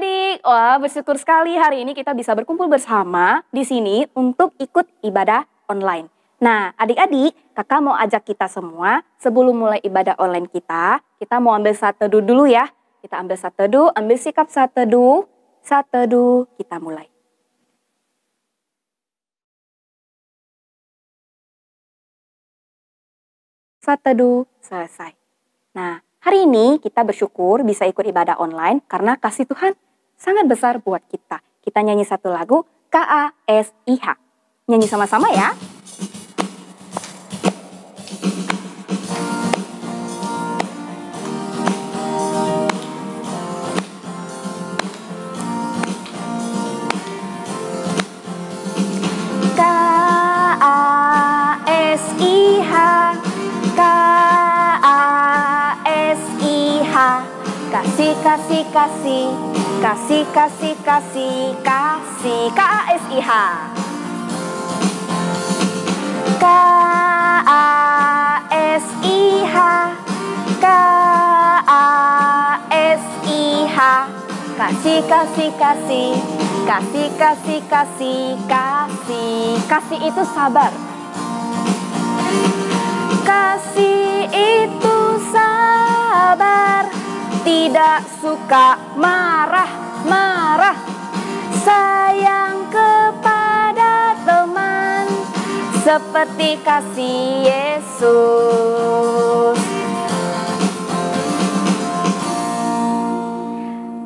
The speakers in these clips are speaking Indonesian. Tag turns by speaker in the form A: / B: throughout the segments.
A: adik-adik, wah bersyukur sekali hari ini kita bisa berkumpul bersama di sini untuk ikut ibadah online. Nah adik-adik, kakak mau ajak kita semua sebelum mulai ibadah online kita mau ambil saat teduh dulu ya. Kita ambil saat teduh, ambil sikap saat teduh, kita mulai. Saat teduh selesai. Nah, hari ini kita bersyukur bisa ikut ibadah online karena kasih Tuhan sangat besar buat kita. Kita nyanyi satu lagu, KASIH. Nyanyi sama-sama ya. Kasih, KASIH. Kasih itu sabar. Kasih itu sabar, tidak suka marah-marah, sayang kepada teman seperti kasih Yesus.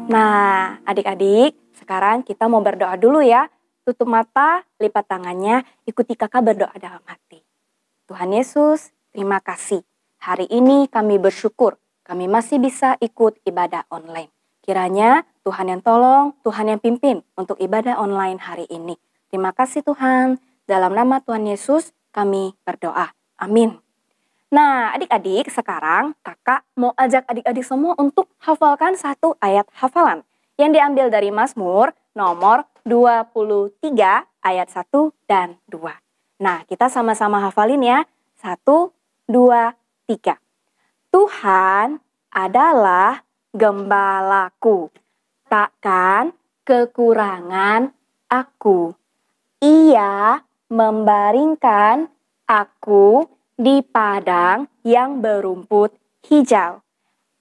A: Nah, adik-adik, sekarang kita mau berdoa dulu ya. Tutup mata, lipat tangannya, ikuti kakak berdoa dalam hati. Tuhan Yesus, terima kasih. Hari ini kami bersyukur, kami masih bisa ikut ibadah online. Kiranya Tuhan yang tolong, Tuhan yang pimpin untuk ibadah online hari ini. Terima kasih Tuhan, dalam nama Tuhan Yesus kami berdoa. Amin. Nah adik-adik, sekarang kakak mau ajak adik-adik semua untuk hafalkan satu ayat hafalan yang diambil dari Mazmur nomor 23 ayat 1 dan 2. Nah kita sama-sama hafalin ya. 1, 2, 3. Tuhan adalah gembalaku, takkan kekurangan aku. Ia membaringkan aku di padang yang berumput hijau.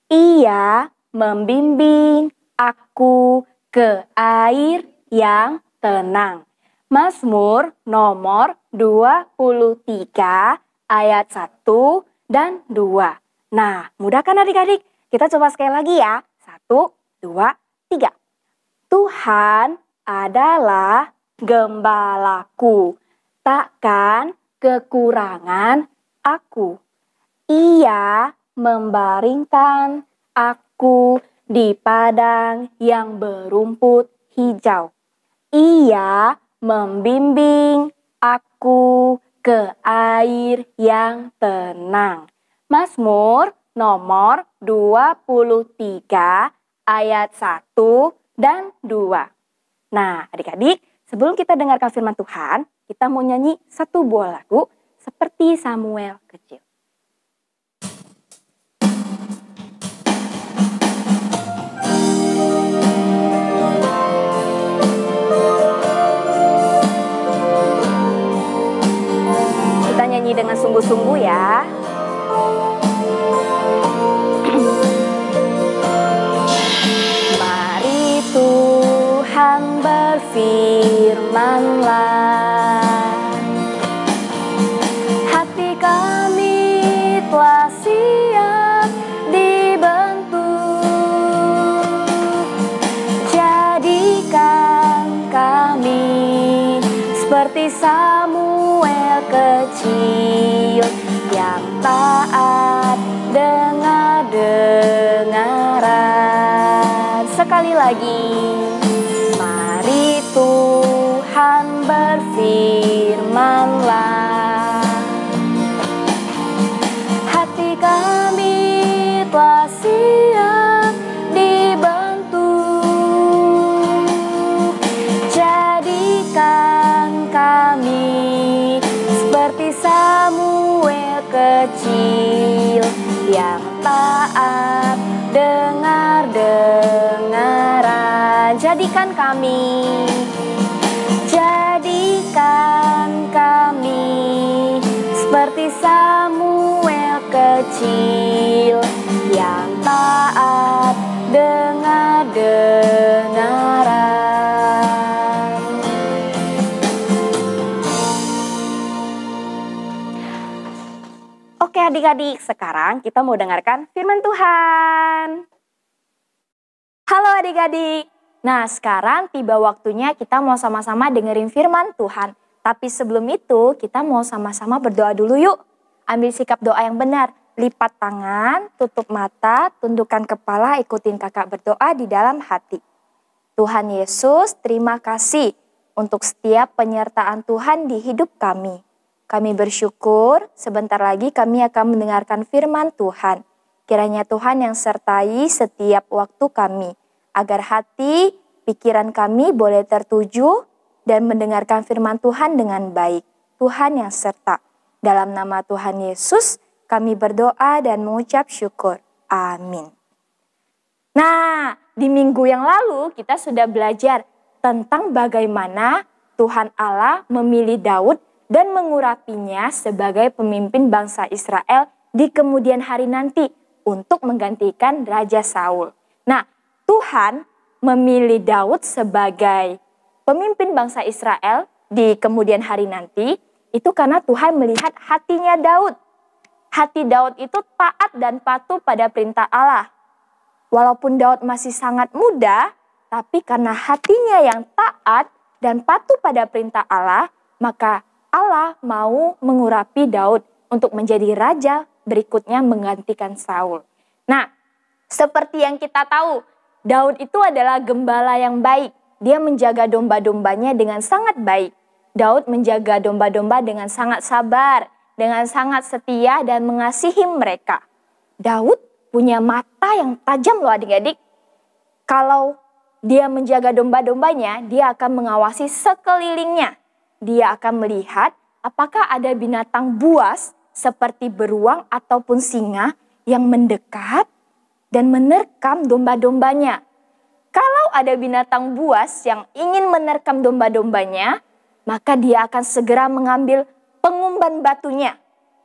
A: Ia membimbing aku ke air yang tenang. Mazmur nomor 23 ayat 1 dan 2. Nah, mudah kan adik-adik? Kita coba sekali lagi ya. 1, 2, 3. Tuhan adalah gembalaku, takkan kekurangan aku. Ia membaringkan aku di padang yang berumput hijau. Ia membimbing aku ke air yang tenang. Mazmur nomor 23 ayat 1 dan 2. Nah adik-adik, sebelum kita dengarkan firman Tuhan, kita mau nyanyi satu buah lagu seperti Samuel kecil. Kita nyanyi dengan sungguh-sungguh ya. Mari Tuhan berfirmanlah, hati kami telah siap dibentuk, jadikan kami seperti Samuel kecil yang taat dengar-dengaran. Sekali lagi, mari Tuhan berfirmanlah, hati kami telah siap dibentuk, jadikan kami seperti Samuel kecil yang taat dengar-dengaran. kami. Jadikan kami seperti Samuel kecil yang taat dengar-dengaran. Oke adik-adik, sekarang kita mau dengarkan firman Tuhan. Halo adik-adik. Nah, sekarang tiba waktunya kita mau sama-sama dengerin firman Tuhan. Tapi sebelum itu, kita mau sama-sama berdoa dulu yuk. Ambil sikap doa yang benar. Lipat tangan, tutup mata, tundukkan kepala, ikutin kakak berdoa di dalam hati. Tuhan Yesus, terima kasih untuk setiap penyertaan Tuhan di hidup kami. Kami bersyukur, sebentar lagi kami akan mendengarkan firman Tuhan. Kiranya Tuhan yang sertai setiap waktu kami, agar hati, pikiran kami boleh tertuju dan mendengarkan firman Tuhan dengan baik. Tuhan yang serta. Dalam nama Tuhan Yesus, kami berdoa dan mengucap syukur. Amin. Nah, di minggu yang lalu kita sudah belajar tentang bagaimana Tuhan Allah memilih Daud dan mengurapinya sebagai pemimpin bangsa Israel di kemudian hari nanti untuk menggantikan Raja Saul. Nah, Tuhan memilih Daud sebagai pemimpin bangsa Israel di kemudian hari nanti itu karena Tuhan melihat hatinya Daud. Hati Daud itu taat dan patuh pada perintah Allah. Walaupun Daud masih sangat muda, tapi karena hatinya yang taat dan patuh pada perintah Allah, maka Allah mau mengurapi Daud untuk menjadi raja berikutnya menggantikan Saul. Nah, seperti yang kita tahu, Daud itu adalah gembala yang baik. Dia menjaga domba-dombanya dengan sangat baik. Daud menjaga domba-domba dengan sangat sabar, dengan sangat setia dan mengasihi mereka. Daud punya mata yang tajam loh adik-adik. Kalau dia menjaga domba-dombanya, dia akan mengawasi sekelilingnya. Dia akan melihat apakah ada binatang buas seperti beruang ataupun singa yang mendekat dan menerkam domba-dombanya. Kalau ada binatang buas yang ingin menerkam domba-dombanya, maka dia akan segera mengambil pengumban batunya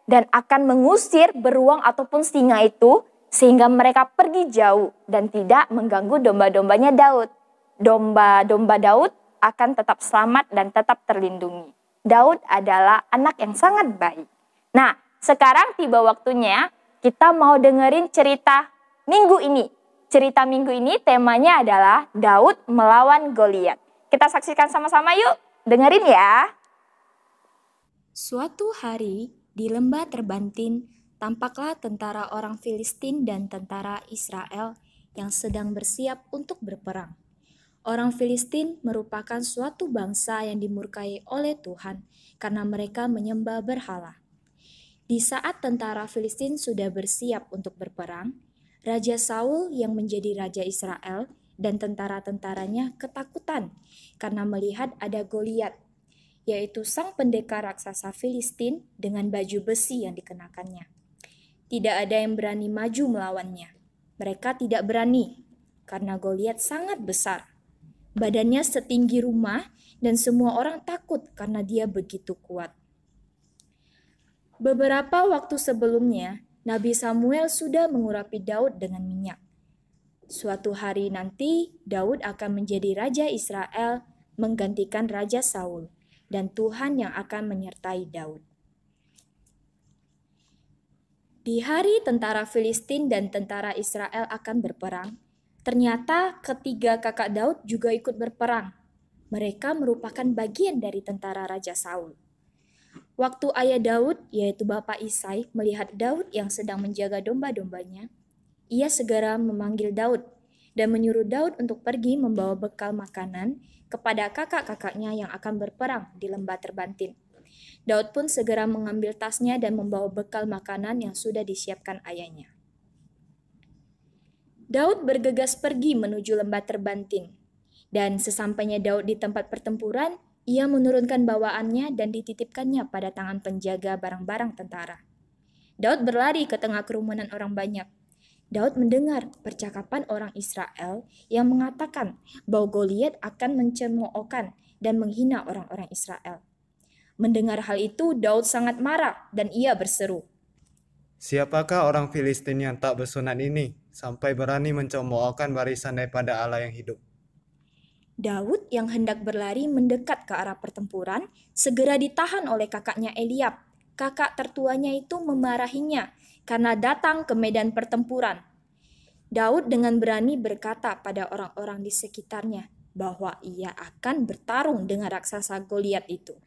A: dan akan mengusir beruang ataupun singa itu sehingga mereka pergi jauh dan tidak mengganggu domba-dombanya Daud. Domba-domba Daud akan tetap selamat dan tetap terlindungi. Daud adalah anak yang sangat baik. Nah, sekarang tiba waktunya kita mau dengerin cerita minggu ini. Cerita minggu ini temanya adalah Daud melawan Goliat. Kita saksikan sama-sama yuk. Dengerin ya.
B: Suatu hari di lembah terbantin, tampaklah tentara orang Filistin dan tentara Israel yang sedang bersiap untuk berperang. Orang Filistin merupakan suatu bangsa yang dimurkai oleh Tuhan karena mereka menyembah berhala. Di saat tentara Filistin sudah bersiap untuk berperang, Raja Saul yang menjadi raja Israel dan tentara-tentaranya ketakutan karena melihat ada Goliat, yaitu sang pendekar raksasa Filistin dengan baju besi yang dikenakannya. Tidak ada yang berani maju melawannya. Mereka tidak berani karena Goliat sangat besar. Badannya setinggi rumah dan semua orang takut karena dia begitu kuat. Beberapa waktu sebelumnya, Nabi Samuel sudah mengurapi Daud dengan minyak. Suatu hari nanti, Daud akan menjadi raja Israel menggantikan Raja Saul, dan Tuhan yang akan menyertai Daud. Di hari tentara Filistin dan tentara Israel akan berperang, ternyata ketiga kakak Daud juga ikut berperang. Mereka merupakan bagian dari tentara Raja Saul. Waktu ayah Daud, yaitu Bapak Isai, melihat Daud yang sedang menjaga domba-dombanya, ia segera memanggil Daud dan menyuruh Daud untuk pergi membawa bekal makanan kepada kakak-kakaknya yang akan berperang di lembah terbantin. Daud pun segera mengambil tasnya dan membawa bekal makanan yang sudah disiapkan ayahnya. Daud bergegas pergi menuju lembah terbantin, dan sesampainya Daud di tempat pertempuran, ia menurunkan bawaannya dan dititipkannya pada tangan penjaga barang-barang tentara. Daud berlari ke tengah kerumunan orang banyak. Daud mendengar percakapan orang Israel yang mengatakan bahwa Goliat akan mencemoohkan dan menghina orang-orang Israel. Mendengar hal itu, Daud sangat marah dan ia berseru,
C: "Siapakah orang Filistin yang tak bersunat ini, sampai berani mencemoohkan barisan daripada Allah yang hidup?"
B: Daud yang hendak berlari mendekat ke arah pertempuran, segera ditahan oleh kakaknya Eliab. Kakak tertuanya itu memarahinya karena datang ke medan pertempuran. Daud dengan berani berkata pada orang-orang di sekitarnya bahwa ia akan bertarung dengan raksasa Goliat itu.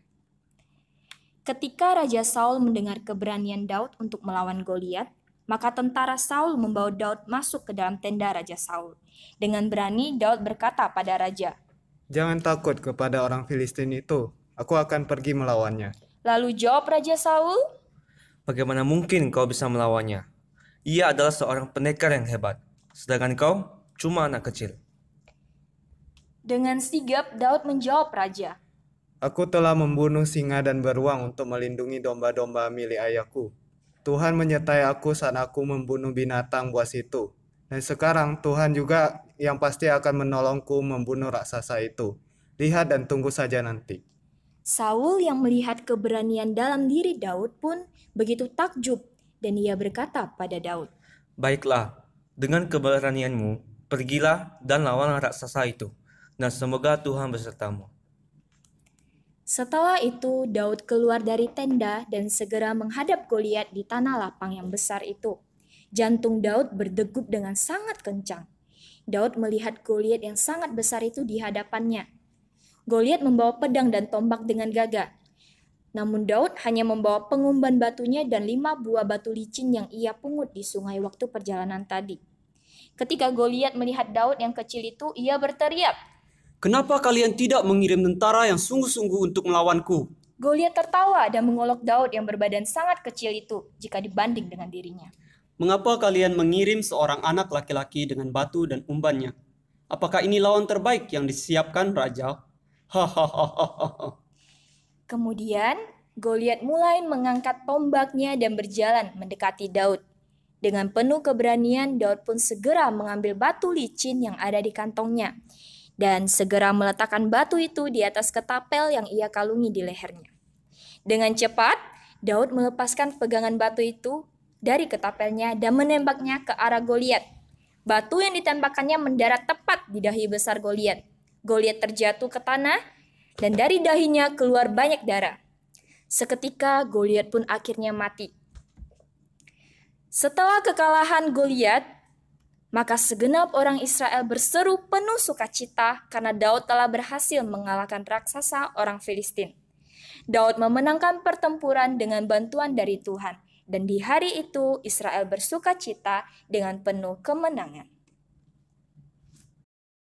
B: Ketika Raja Saul mendengar keberanian Daud untuk melawan Goliat, maka tentara Saul membawa Daud masuk ke dalam tenda Raja Saul. Dengan berani Daud berkata pada raja,
C: "Jangan takut kepada orang Filistin itu, aku akan pergi melawannya."
B: Lalu jawab Raja Saul,
D: "Bagaimana mungkin kau bisa melawannya? Ia adalah seorang pendekar yang hebat, sedangkan kau cuma anak kecil."
B: Dengan sigap Daud menjawab raja,
C: "Aku telah membunuh singa dan beruang untuk melindungi domba-domba milik ayahku. Tuhan menyertai aku saat aku membunuh binatang buas itu. Dan sekarang Tuhan juga yang pasti akan menolongku membunuh raksasa itu. Lihat dan tunggu saja nanti."
B: Saul yang melihat keberanian dalam diri Daud pun begitu takjub dan ia berkata pada Daud,
D: "Baiklah, dengan keberanianmu, pergilah dan lawanlah raksasa itu, dan semoga Tuhan besertamu."
B: Setelah itu Daud keluar dari tenda dan segera menghadap Goliat di tanah lapang yang besar itu. Jantung Daud berdegup dengan sangat kencang. Daud melihat Goliat yang sangat besar itu di hadapannya. Goliat membawa pedang dan tombak dengan gagah. Namun Daud hanya membawa pengumban batunya dan 5 buah batu licin yang ia pungut di sungai waktu perjalanan tadi. Ketika Goliat melihat Daud yang kecil itu, ia berteriak,
E: "Kenapa kalian tidak mengirim tentara yang sungguh-sungguh untuk melawanku?"
B: Goliat tertawa dan mengolok Daud yang berbadan sangat kecil itu jika dibanding dengan dirinya.
E: "Mengapa kalian mengirim seorang anak laki-laki dengan batu dan umbannya? Apakah ini lawan terbaik yang disiapkan raja?" Hahaha.
B: Kemudian Goliat mulai mengangkat tombaknya dan berjalan mendekati Daud. Dengan penuh keberanian, Daud pun segera mengambil batu licin yang ada di kantongnya dan segera meletakkan batu itu di atas ketapel yang ia kalungi di lehernya. Dengan cepat, Daud melepaskan pegangan batu itu dari ketapelnya dan menembaknya ke arah Goliat. Batu yang ditembakkannya mendarat tepat di dahi besar Goliat. Goliat terjatuh ke tanah dan dari dahinya keluar banyak darah. Seketika Goliat pun akhirnya mati. Setelah kekalahan Goliat, maka segenap orang Israel berseru penuh sukacita karena Daud telah berhasil mengalahkan raksasa orang Filistin. Daud memenangkan pertempuran dengan bantuan dari Tuhan, dan di hari itu Israel bersukacita dengan penuh kemenangan.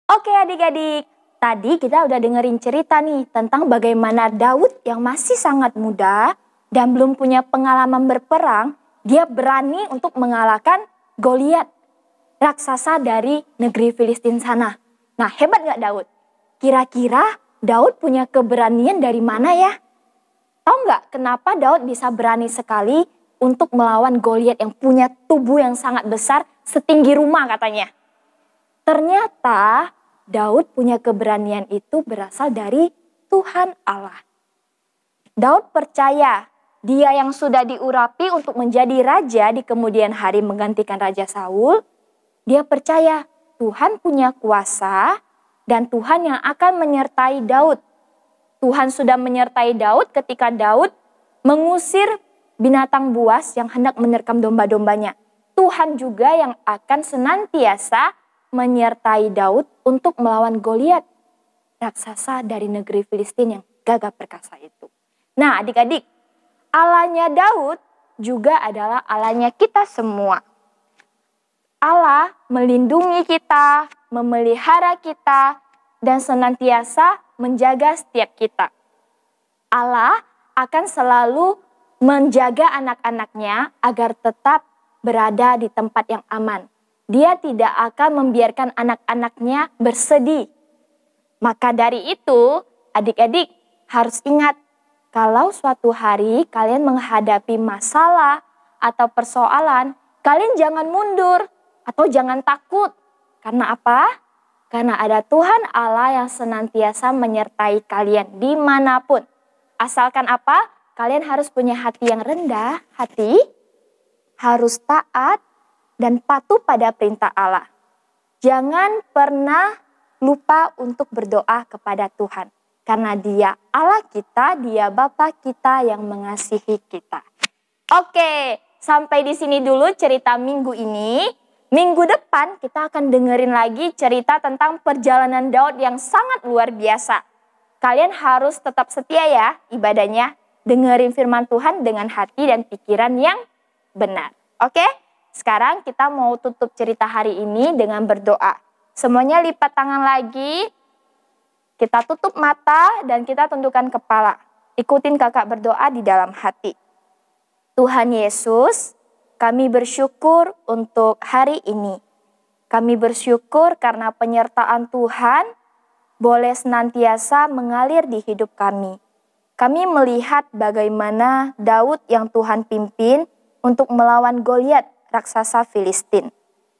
A: Oke adik-adik, tadi kita udah dengerin cerita nih tentang bagaimana Daud yang masih sangat muda dan belum punya pengalaman berperang, dia berani untuk mengalahkan Goliat, raksasa dari negeri Filistin sana. Nah, hebat gak Daud? Kira-kira Daud punya keberanian dari mana ya? Tahu nggak kenapa Daud bisa berani sekali untuk melawan Goliat yang punya tubuh yang sangat besar setinggi rumah katanya? Ternyata Daud punya keberanian itu berasal dari Tuhan Allah. Daud percaya dia yang sudah diurapi untuk menjadi raja di kemudian hari menggantikan Raja Saul. Dia percaya Tuhan punya kuasa dan Tuhan yang akan menyertai Daud. Tuhan sudah menyertai Daud ketika Daud mengusir binatang buas yang hendak menerkam domba-dombanya. Tuhan juga yang akan senantiasa menyertai Daud untuk melawan Goliat, raksasa dari negeri Filistin yang gagah perkasa itu. Nah adik-adik, Allahnya Daud juga adalah Allahnya kita semua. Allah melindungi kita, memelihara kita, dan senantiasa menjaga setiap kita. Allah akan selalu menjaga anak-anaknya agar tetap berada di tempat yang aman. Dia tidak akan membiarkan anak-anaknya bersedih. Maka dari itu, adik-adik harus ingat, kalau suatu hari kalian menghadapi masalah atau persoalan, kalian jangan mundur. atau jangan takut. Karena apa? Karena ada Tuhan Allah yang senantiasa menyertai kalian dimanapun. Asalkan apa? Kalian harus punya hati yang rendah, harus taat, dan patuh pada perintah Allah. Jangan pernah lupa untuk berdoa kepada Tuhan. Karena Dia Allah kita, Dia Bapa kita yang mengasihi kita. Oke, sampai di sini dulu cerita minggu ini. Minggu depan kita akan dengerin lagi cerita tentang perjalanan Daud yang sangat luar biasa. Kalian harus tetap setia ya ibadahnya. Dengerin firman Tuhan dengan hati dan pikiran yang benar. Oke? Sekarang kita mau tutup cerita hari ini dengan berdoa. Semuanya lipat tangan lagi. Kita tutup mata dan kita tundukkan kepala. Ikutin kakak berdoa di dalam hati. Tuhan Yesus, kami bersyukur untuk hari ini. Kami bersyukur karena penyertaan Tuhan boleh senantiasa mengalir di hidup kami. Kami melihat bagaimana Daud yang Tuhan pimpin untuk melawan Goliat, raksasa Filistin.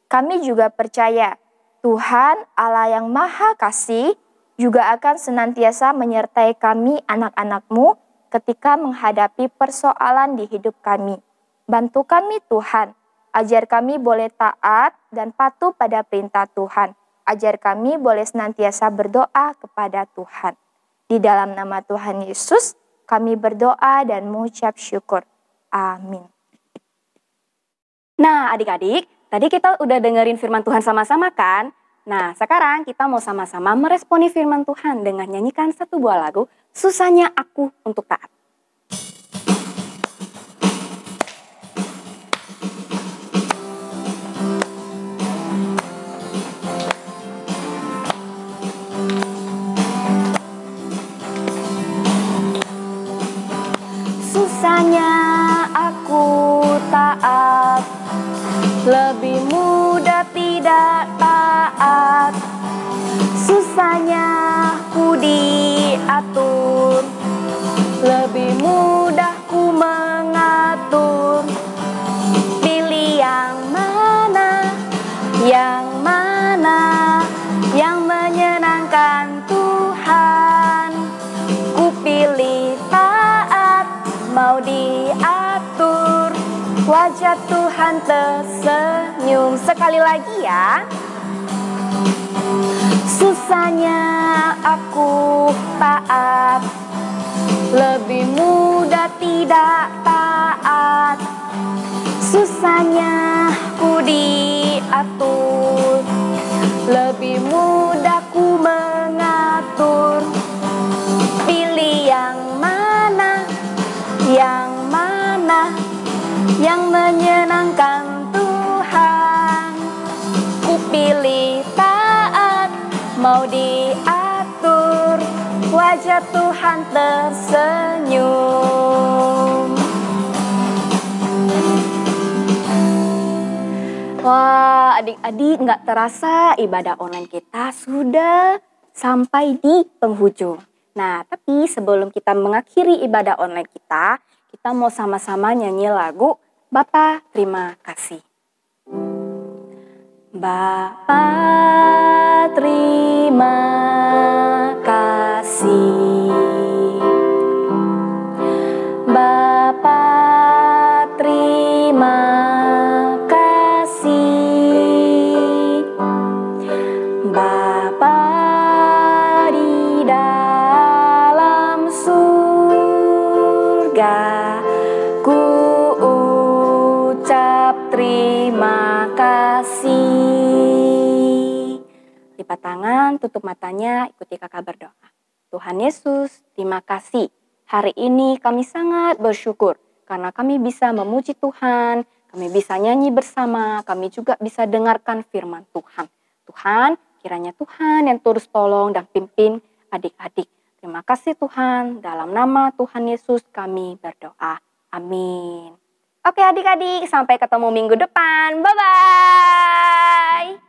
A: Kami juga percaya Tuhan Allah yang Maha Kasih juga akan senantiasa menyertai kami anak-anak-Mu ketika menghadapi persoalan di hidup kami. Bantu kami Tuhan, ajar kami boleh taat dan patuh pada perintah Tuhan. Ajar kami boleh senantiasa berdoa kepada Tuhan. Di dalam nama Tuhan Yesus, kami berdoa dan mengucap syukur. Amin. Nah adik-adik, tadi kita udah dengerin firman Tuhan sama-sama kan? Nah sekarang kita mau sama-sama meresponi firman Tuhan dengan nyanyikan satu buah lagu, Susahnya Aku Untuk Taat. Susahnya aku taat, lebih mudah tidak taat. Susahnya ku diatur, lebih mudah ku mengatur. Pilih yang mana yang menyenangkan Tuhan. Ku pilih taat, mau diatur, wajah Tuhan tersenyum. Sekali lagi ya. Susahnya aku taat, lebih mudah tidak taat. Susahnya ku diatur, lebih mudah ku mengatur. Pilih yang mana yang menyenangkan Tuhan. Ku pilih taat, mau diatur, wajah Tuhan tersenyum. Wah, adik-adik, nggak terasa ibadah online kita sudah sampai di penghujung. Nah, tapi sebelum kita mengakhiri ibadah online kita mau sama-sama nyanyi lagu Bapa Terima Kasih. Bapa terima kasih, Bapa terima kasih, Bapa di dalam surga, ku ucap terima kasih. Lipat tangan, tutup matanya, ikuti kakak berdoa. Tuhan Yesus, terima kasih. Hari ini kami sangat bersyukur karena kami bisa memuji Tuhan, kami bisa nyanyi bersama, kami juga bisa dengarkan firman Tuhan. Tuhan, kiranya Tuhan yang terus tolong dan pimpin adik-adik. Terima kasih Tuhan, dalam nama Tuhan Yesus kami berdoa. Amin. Oke adik-adik, sampai ketemu minggu depan. Bye-bye.